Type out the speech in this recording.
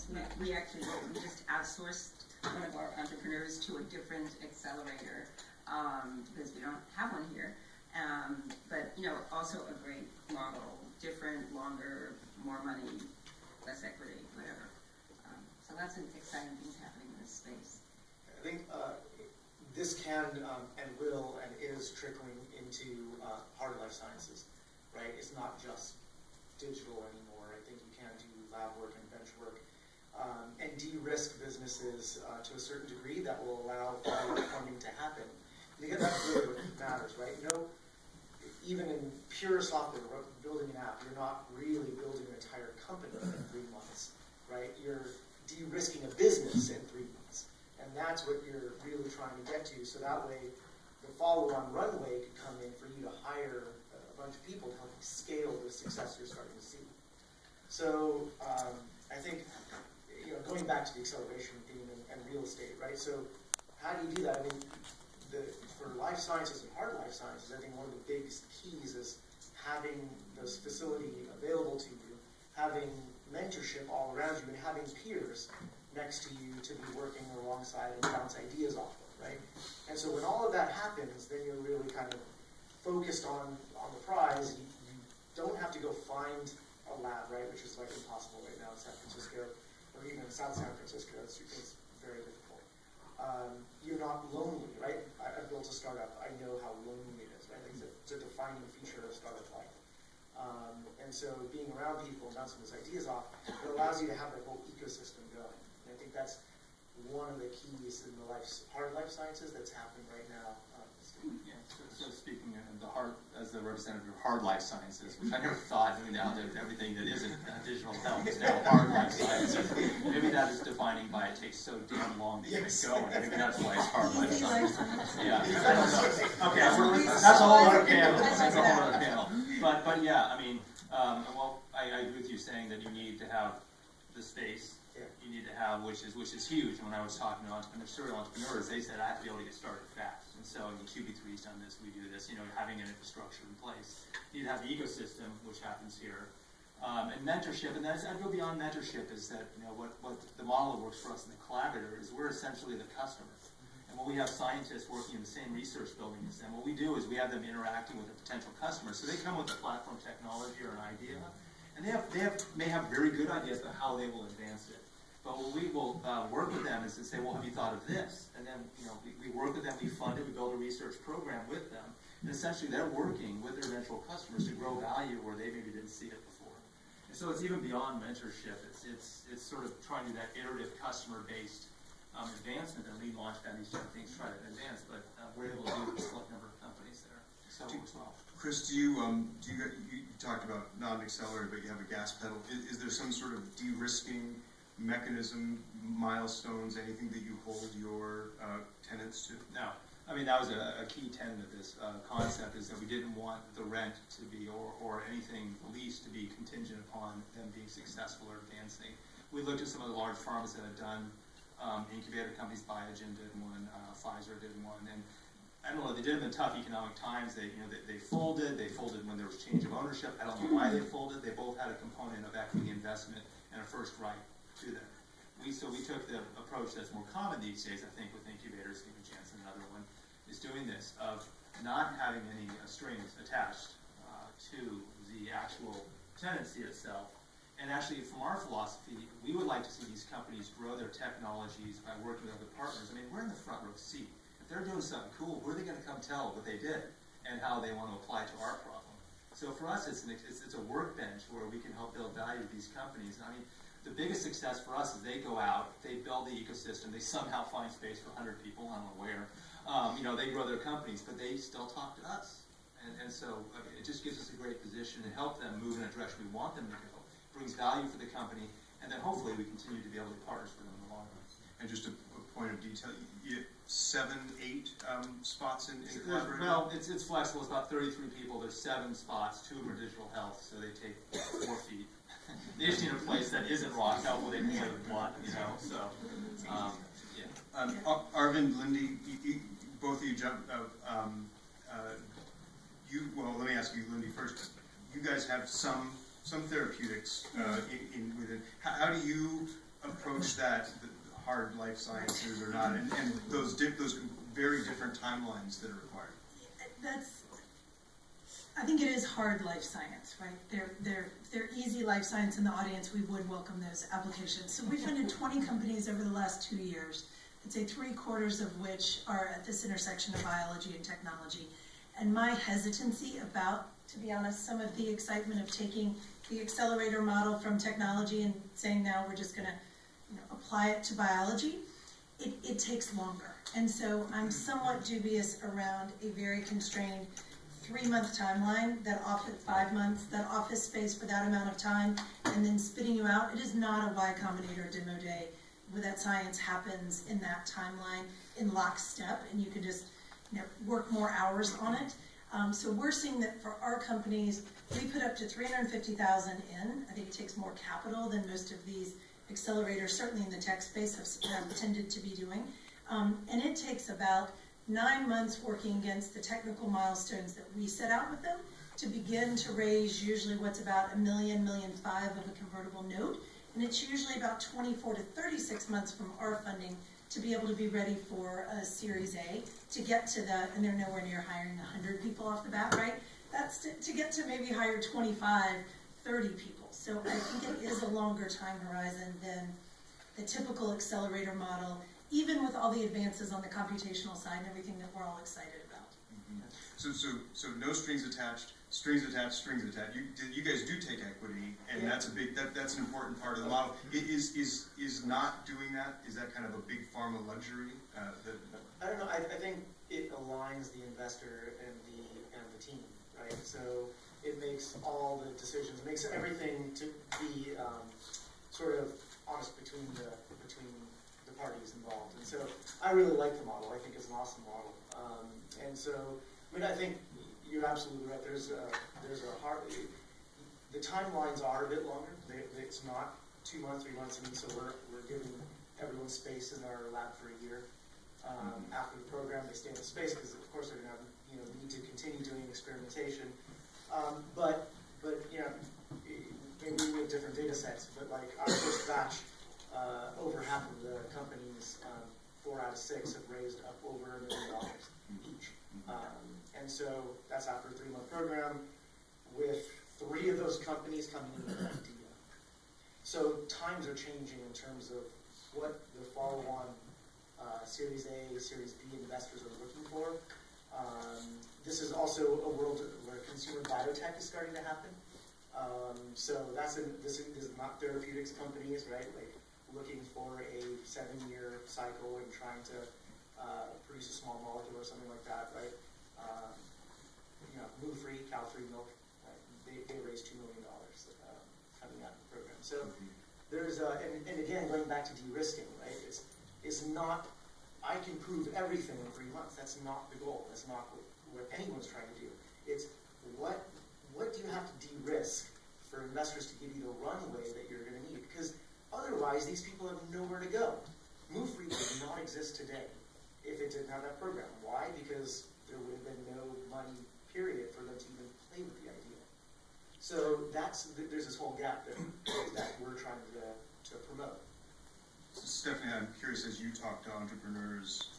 things. We just outsourced one of our entrepreneurs to a different accelerator because we don't have one here. But also a great model, different, longer, more money, less equity, whatever. So that's an exciting things happening in this space. I think this can and will and is trickling into hard life sciences, right? It's not just digital anymore. I think you can do lab work and bench work and de-risk businesses to a certain degree that will allow funding to happen. Because that's really what matters, right? Even in pure software, building an app, you're not really building an entire company in 3 months, right? You're de-risking a business in 3 months. And that's what you're really trying to get to. So that way, the follow-on runway could come in for you to hire a bunch of people to help you scale the success you're starting to see. So I think, going back to the acceleration theme and real estate, right? So how do you do that? I mean, for life sciences and hard life sciences, I think one of the biggest keys is having this facility available to you, having mentorship all around you, and having peers next to you to be working alongside and bounce ideas off of, right? And so when all of that happens, then you're really kind of focused on the prize. You don't have to go find a lab, right, which is like impossible right now in San Francisco, or even in South San Francisco. It's very difficult. You're not lonely, right? I've built a startup. I know how lonely it is, right? Like it's a defining feature of startup life. And so being around people and bouncing those ideas off, it allows you to have that whole ecosystem going. And I think that's one of the keys in the hard life sciences that's happening right now. Yeah, so speaking of the hard, as the representative of hard life sciences, which I never thought, now that everything that isn't digital health is now hard life sciences. Maybe that is defining why it takes so damn long to get it going. Maybe that's why it's hard life sciences. Yeah, I don't know. Okay, that's a whole other panel. That's a whole other panel. But yeah, I mean, well, I agree with you saying that you need to have the space. You need to have, which is huge. When I was talking to serial entrepreneurs, they said I have to be able to get started fast. And so QB3's done this, we do this, having an infrastructure in place. You need to have the ecosystem, which happens here. And mentorship, and I'd go beyond mentorship, is that what the model that works for us in the collaborator is we're essentially the customer. And when we have scientists working in the same research building as them, what we do is we have them interacting with a potential customer. So they come with a platform technology or an idea, and they may have very good ideas about how they will advance it. But what we will work with them is to say, well, have you thought of this? And then, we work with them, we fund it, we build a research program with them. And essentially, they're working with their eventual customers to grow value where they maybe didn't see it before. And so it's even beyond mentorship. It's sort of trying to do that iterative customer-based advancement that Lean Launchpad, these different things try to advance. But we're able to do with a select number of companies there. So as well. Chris, you talked about not an accelerator, but you have a gas pedal. Is there some sort of de-risking mechanism, milestones, anything that you hold your tenants to? No. I mean, that was a key tenet of this concept, is that we didn't want the rent to be, or anything, the lease to be contingent upon them being successful or advancing. We looked at some of the large pharmas that had done incubator companies. Biogen did one, Pfizer did one, and I don't know, they did them in tough economic times. They folded. They folded when there was change of ownership. I don't know why they folded. They both had a component of equity investment and a first right to them. So we took the approach that's more common these days, I think, with incubators. Stephen Jansen, another one, is doing this, of not having any strings attached to the actual tenancy itself. And actually, from our philosophy, we would like to see these companies grow their technologies by working with other partners. I mean, we're in the front row seat. If they're doing something cool, where are they going to come tell what they did and how they want to apply to our problem? So for us, it's a workbench where we can help build value to these companies. And I mean, the biggest success for us is they go out, they build the ecosystem, they somehow find space for 100 people, I don't know where. They grow their companies, but they still talk to us. And so it just gives us a great position to help them move in a direction we want them to go. It brings value for the company, and then hopefully we continue to be able to be partners for them in the long run. And just a point of detail, you have 7, 8 spots in collaborative? Well, it's flexible. It's about 33 people. There's 7 spots. 2 of them are digital health, so they take 4 feet. They just need a place that isn't rock health where they can play with blood, so, yeah. Arvind, Lindy, both of you jumped, well, let me ask you, Lindy, first. You guys have some therapeutics within. How do you approach that, the hard life sciences or not, and those very different timelines that are required? I think it is hard life science, right? They're easy life science in the audience. We would welcome those applications. So we funded 20 companies over the last 2 years. I'd say 3/4 of which are at this intersection of biology and technology. And my hesitancy about, to be honest, some of the excitement of taking the accelerator model from technology and saying now we're just going to apply it to biology, it takes longer. And so I'm somewhat dubious around a very constrained 3-month timeline, that 5 months, that office space for that amount of time, and then spitting you out. It is not a Y Combinator demo day where that science happens in that timeline in lockstep, and you can just work more hours on it. So we're seeing that for our companies, we put up to $350,000 in. I think it takes more capital than most of these accelerators, certainly in the tech space, have tended to be doing. And it takes about 9 months working against the technical milestones that we set out with them to begin to raise usually what's about $1 million, $1.5 million of a convertible note. And it's usually about 24 to 36 months from our funding to be able to be ready for a Series A, to get to that, and they're nowhere near hiring 100 people off the bat, right? That's to get to maybe hire 25, 30 people. So I think it is a longer time horizon than the typical accelerator model, even with all the advances on the computational side and everything that we're all excited about. Mm-hmm. So no strings attached, strings attached, strings attached. You guys do take equity, and yeah. That's an important part of the model. Is not doing that, is that kind of a big pharma luxury? I don't know. I think it aligns the investor and the team, right? So it makes all the decisions, it makes everything to be sort of honest between the parties involved. And so I really like the model. I think it's an awesome model. And so, I mean, I think you're absolutely right. There's a hard. The timelines are a bit longer. It's not 2 months, 3 months. I mean, so we're giving everyone space in our lab for a year. After the program, they stay in the space because, of course, they're going to have need to continue doing experimentation. But maybe we have different data sets. But like our first batch, over half of the companies, 4 out of 6, have raised up over $1 million each. And so that's after a 3-month program, with 3 of those companies coming in with an idea. So times are changing in terms of what the follow-on Series A, Series B investors are looking for. This is also a world where consumer biotech is starting to happen. So this is not therapeutics companies, right? Like looking for a 7-year cycle and trying to produce a small molecule or something like that, right? Gluten-free, cow-free milk, right? They raised $2 million coming out of the program. So there's and again, going back to de-risking, right? It's not, I can prove everything in 3 months. That's not the goal. That's not what anyone's trying to do. It's what do you have to de-risk for investors to give you the runway that you're going to need? Because otherwise, these people have nowhere to go. Move-free would not exist today if it didn't have that program. Why? Because there would have been no money, period, for them to even play with the idea. So there's this whole gap that we're trying to promote. So Stephanie, I'm curious, as you talk to entrepreneurs,